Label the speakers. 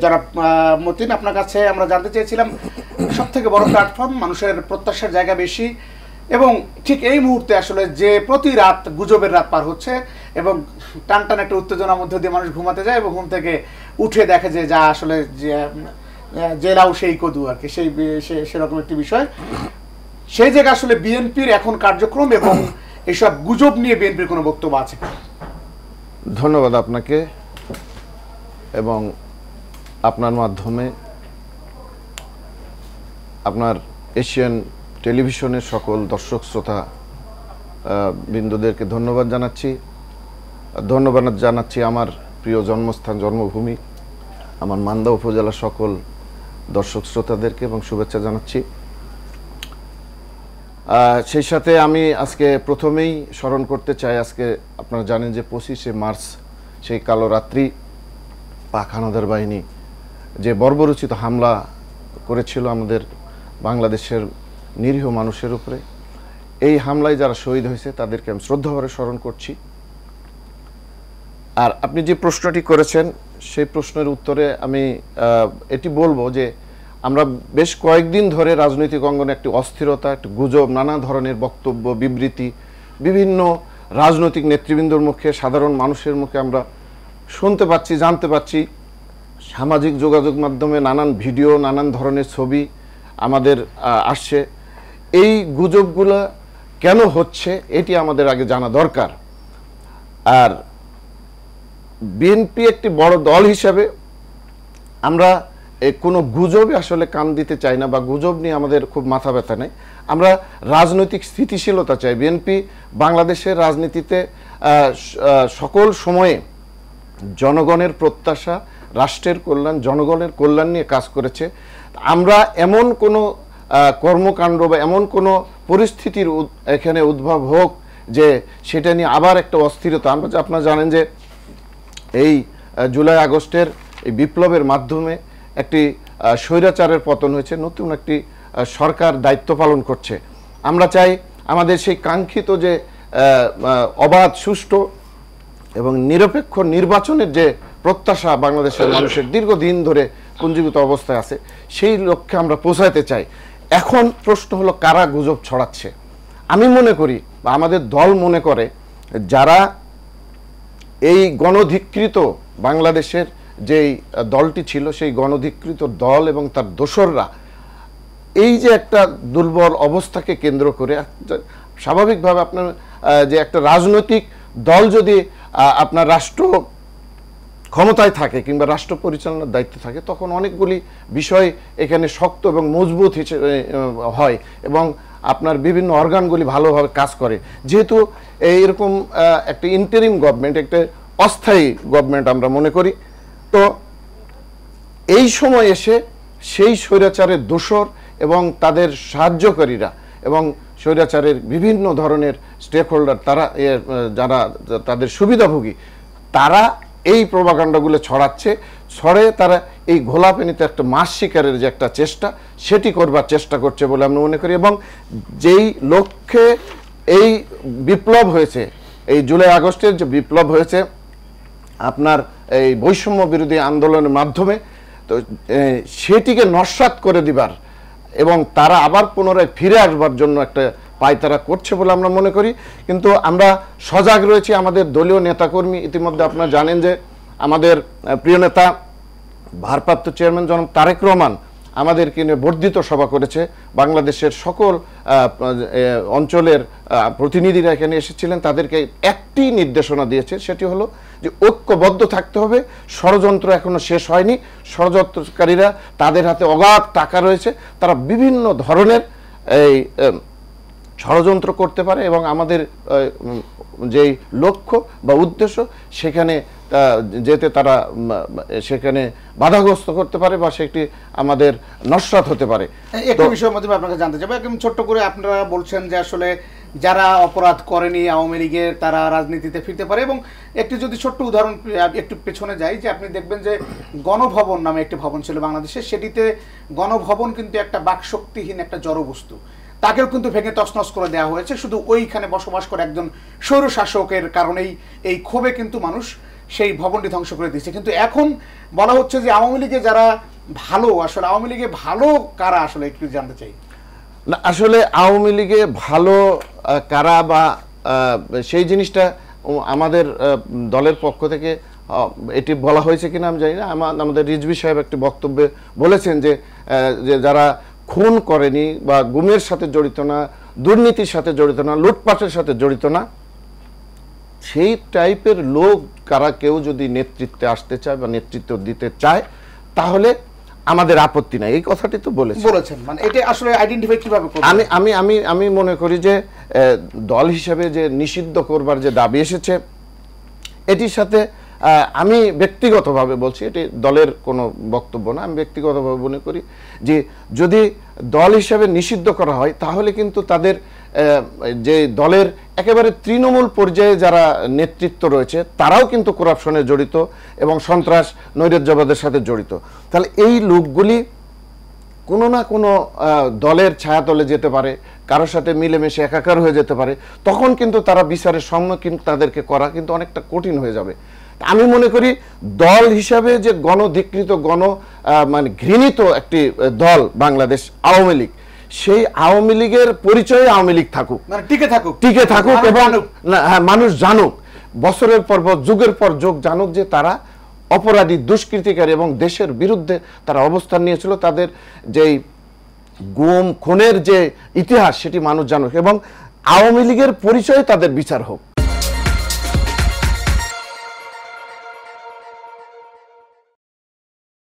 Speaker 1: যারা মতিন, আপনার কাছে আমরা জানতে চেয়েছিলাম সবথেকে বড় প্ল্যাটফর্ম, মানুষের প্রত্যাশার জায়গা বেশি, এবং ঠিক এই মুহূর্তে আসলে যে প্রতি রাত গুজবের রাত পার হচ্ছে এবং টান টান একটা উত্তেজনার মধ্যে দিয়ে মানুষ ঘুমাতে যায় এবং ঘুম থেকে উঠে দেখে যে যা আসলে জেলাও সেই কদু আর কি, সেরকম একটি বিষয়। সেই জায়গায় আসলে বিএনপির এখন কার্যক্রম এবং এইসব গুজব নিয়ে বিএনপির কোনো বক্তব্য আছে?
Speaker 2: ধন্যবাদ আপনাকে, এবং আপনার মাধ্যমে আপনার এশিয়ান টেলিভিশনের সকল দর্শক শ্রোতা বিন্দুদেরকে ধন্যবাদ জানাচ্ছি আমার প্রিয় জন্মস্থান জন্মভূমি আমার মান্দা উপজেলার সকল দর্শক শ্রোতাদেরকে এবং শুভেচ্ছা জানাচ্ছি। সেই সাথে আমি আজকে প্রথমেই স্মরণ করতে চাই, আজকে আপনারা জানেন যে 25শে মার্চ সেই কালো রাত্রি পাক হানাদার বাহিনী যে বর্বরোচিত হামলা করেছিল আমাদের বাংলাদেশের নিরীহ মানুষের উপরে, এই হামলায় যারা শহীদ হয়েছে তাদেরকে আমি শ্রদ্ধাভরে স্মরণ করছি। আর আপনি যে প্রশ্নটি করেছেন সেই প্রশ্নের উত্তরে আমি এটি বলবো যে আমরা বেশ কয়েকদিন ধরে রাজনৈতিক অঙ্গনে একটি অস্থিরতা, একটি গুজব, নানা ধরনের বক্তব্য, বিবৃতি বিভিন্ন রাজনৈতিক নেতৃবৃন্দর মুখে, সাধারণ মানুষের মুখে আমরা শুনতে পাচ্ছি, জানতে পাচ্ছি। সামাজিক যোগাযোগ মাধ্যমে নানান ভিডিও, নানান ধরনের ছবি আমাদের আসছে। এই গুজবগুলো কেন হচ্ছে এটি আমাদের আগে জানা দরকার। আর বিএনপি একটি বড় দল হিসাবে আমরা কোনো গুজবে আসলে কান দিতে চাই না, বা গুজব নিয়ে আমাদের খুব মাথা ব্যথা নেই। আমরা রাজনৈতিক স্থিতিশীলতা চাই। বিএনপি বাংলাদেশের রাজনীতিতে সকল সময়ে জনগণের প্রত্যাশা, রাষ্ট্রের কল্যাণ, জনগণের কল্যাণ নিয়ে কাজ করেছে। আমরা এমন কোনো কর্মকাণ্ড বা এমন কোনো পরিস্থিতির এখানে উদ্ভব হোক যে সেটা নিয়ে আবার একটা অস্থিরতা, আপনারা জানেন যে এই জুলাই আগস্টের এই বিপ্লবের মাধ্যমে একটি স্বৈরাচারের পতন হয়েছে, নতুন একটি সরকার দায়িত্ব পালন করছে। আমরা চাই আমাদের সেই কাঙ্ক্ষিত যে অবাধ, সুষ্ঠু এবং নিরপেক্ষ নির্বাচনের যে প্রত্যাশা বাংলাদেশের মানুষের দীর্ঘদিন ধরে পুঞ্জীভূত অবস্থায় আছে, সেই লক্ষ্যে আমরা পৌঁছাতে চাই। এখন প্রশ্ন হলো কারা গুজব ছড়াচ্ছে। আমি মনে করি বা আমাদের দল মনে করে, যারা এই গণধিকৃত বাংলাদেশের যেই দলটি ছিল সেই গণধিকৃত দল এবং তার দোসররা এই যে একটা দুর্বল অবস্থাকে কেন্দ্র করে, স্বাভাবিকভাবে আপনার যে একটা রাজনৈতিক দল যদি আপনার রাষ্ট্র ক্ষমতায় থাকে কিংবা রাষ্ট্র পরিচালনার দায়িত্ব থাকে, তখন অনেকগুলি বিষয় এখানে শক্ত এবং মজবুত হিসেবে হয় এবং আপনার বিভিন্ন অর্গানগুলি ভালোভাবে কাজ করে। যেহেতু এইরকম একটা ইন্টারিম গভর্নমেন্ট, একটা অস্থায়ী গভর্নমেন্ট আমরা মনে করি, তো এই সময় এসে সেই স্বৈরাচারের দোসর এবং তাদের সাহায্যকারীরা এবং স্বৈরাচারের বিভিন্ন ধরনের স্টেক হোল্ডার, তারা যারা তাদের সুবিধাভোগী, তারা এই প্রোপাগান্ডাগুলো ছড়ে তারা এই ঘোলাপেনিতে একটা মাস শিকারের যে একটা চেষ্টা, সেটি করবার চেষ্টা করছে বলে আমরা মনে করি। এবং যেই লক্ষ্যে এই বিপ্লব হয়েছে, এই জুলাই আগস্টের যে বিপ্লব হয়েছে আপনার এই বৈষম্য বিরোধী আন্দোলনের মাধ্যমে, তো সেটিকে নস্যাৎ করে দিবার এবং তারা আবার পুনরায় ফিরে আসবার জন্য একটা পায়তারা করছে বলে আমরা মনে করি। কিন্তু আমরা সজাগ রয়েছি। আমাদের দলীয় নেতাকর্মী, ইতিমধ্যে আপনারা জানেন যে আমাদের প্রিয় নেতা ভারপ্রাপ্ত চেয়ারম্যান জনাব তারেক রহমান আমাদেরকে নিয়ে বর্ধিত সভা করেছে। বাংলাদেশের সকল অঞ্চলের প্রতিনিধিরা এখানে এসেছিলেন। তাদেরকে একটি নির্দেশনা দিয়েছে, সেটি হলো যে ঐক্যবদ্ধ থাকতে হবে। ষড়যন্ত্র এখনো শেষ হয়নি। ষড়যন্ত্রকারীরা, তাদের হাতে অগাধ টাকা রয়েছে, তারা বিভিন্ন ধরনের এই ষড়যন্ত্র করতে পারে এবং আমাদের যেই লক্ষ্য বা উদ্দেশ্য সেখানে যেতে তারা সেখানে বাধাগ্রস্ত করতে পারে বা সেটি আমাদের নস্যাৎ হতে পারে।
Speaker 1: একটা বিষয়ের মধ্যে আপনাকে জানতে চাইবো, একদম ছোট্ট করে আপনারা বলছেন যে আসলে যারা অপরাধ করেনি আওয়ামী লীগের তারা রাজনীতিতে ফিরতে পারে, এবং একটি যদি ছোট্ট উদাহরণ একটু পেছনে যাই, যে আপনি দেখবেন যে গণভবন নামে একটি ভবন ছিল বাংলাদেশে, সেটিতে গণভবন কিন্তু একটা বাকশক্তিহীন একটা জড়বস্তু, তাকেও কিন্তু ভেঙে তছনছ করে দেওয়া হয়েছে শুধু ওইখানে বসবাস করে একজন স্বৈরশাসকের কারণেই। এই ক্ষোভে কিন্তু মানুষ সেই ভবনটি ধ্বংস করে দিয়েছে। কিন্তু এখন বলা হচ্ছে যে আওয়ামী লীগে যারা ভালো, আসলে আওয়ামী লীগে ভালো কারা আসলে একটু জানতে চাই।
Speaker 2: না, আসলে আওয়ামী লীগে ভালো কারা বা সেই জিনিসটা আমাদের দলের পক্ষ থেকে এটি বলা হয়েছে কিনা আমি জানি না। আমাদের রিজভী সাহেব একটি বক্তব্যে বলেছেন যে যারা খুন করেনি বা গুমের সাথে জড়িত না, দুর্নীতির সাথে জড়িত না, লুটপাটের সাথে জড়িত না, সেই টাইপের লোক কারা কেউ যদি নেতৃত্বে আসতে চায় বা নেতৃত্ব দিতে চায় তাহলে আমাদের আপত্তি নাই, এই কথাটি তো বলেছেন।
Speaker 1: মানে এটা আসলে আইডেন্টিফাই কিভাবে করব?
Speaker 2: আমি মনে করি যে দল হিসেবে যে নিষিদ্ধ করবার যে দাবি এসেছে এটির সাথে আমি ব্যক্তিগতভাবে বলছি, এটি দলের কোনো বক্তব্য না, আমি ব্যক্তিগতভাবে মনে করি যে যদি দল হিসেবে নিষিদ্ধ করা হয় তাহলে কিন্তু তাদের যে দলের একেবারে তৃণমূল পর্যায়ে যারা নেতৃত্ব রয়েছে তারাও কিন্তু করাপশনে জড়িত এবং সন্ত্রাস নৈরাজ্যবাদের সাথে জড়িত। তাহলে এই লোকগুলি কোনো না কোনো দলের ছায়াতলে যেতে পারে, কারোর সাথে মিলেমিশে একাকার হয়ে যেতে পারে, তখন কিন্তু তারা বিচারের সম্মুখীন তাদেরকে করা কিন্তু অনেকটা কঠিন হয়ে যাবে। আমি মনে করি দল হিসাবে যে গণধিকৃত মানে ঘৃণিত একটি দল বাংলাদেশ আওয়ামী লীগ, সেই আওয়ামী লীগের পরিচয়ে আওয়ামী লীগ থাকুক,
Speaker 1: মানে টিকে থাকুক
Speaker 2: এবং মানুষ জানুক, বছরের পর বছর, যুগের পর যুগ জানুক যে তারা অপরাধী, দুষ্কৃতিকারী এবং দেশের বিরুদ্ধে তারা অবস্থান নিয়েছিল। তাদের যেই গুম খুনের যে ইতিহাস সেটি মানুষ জানুক এবং আওয়ামী লীগের পরিচয়ে তাদের বিচার হোক।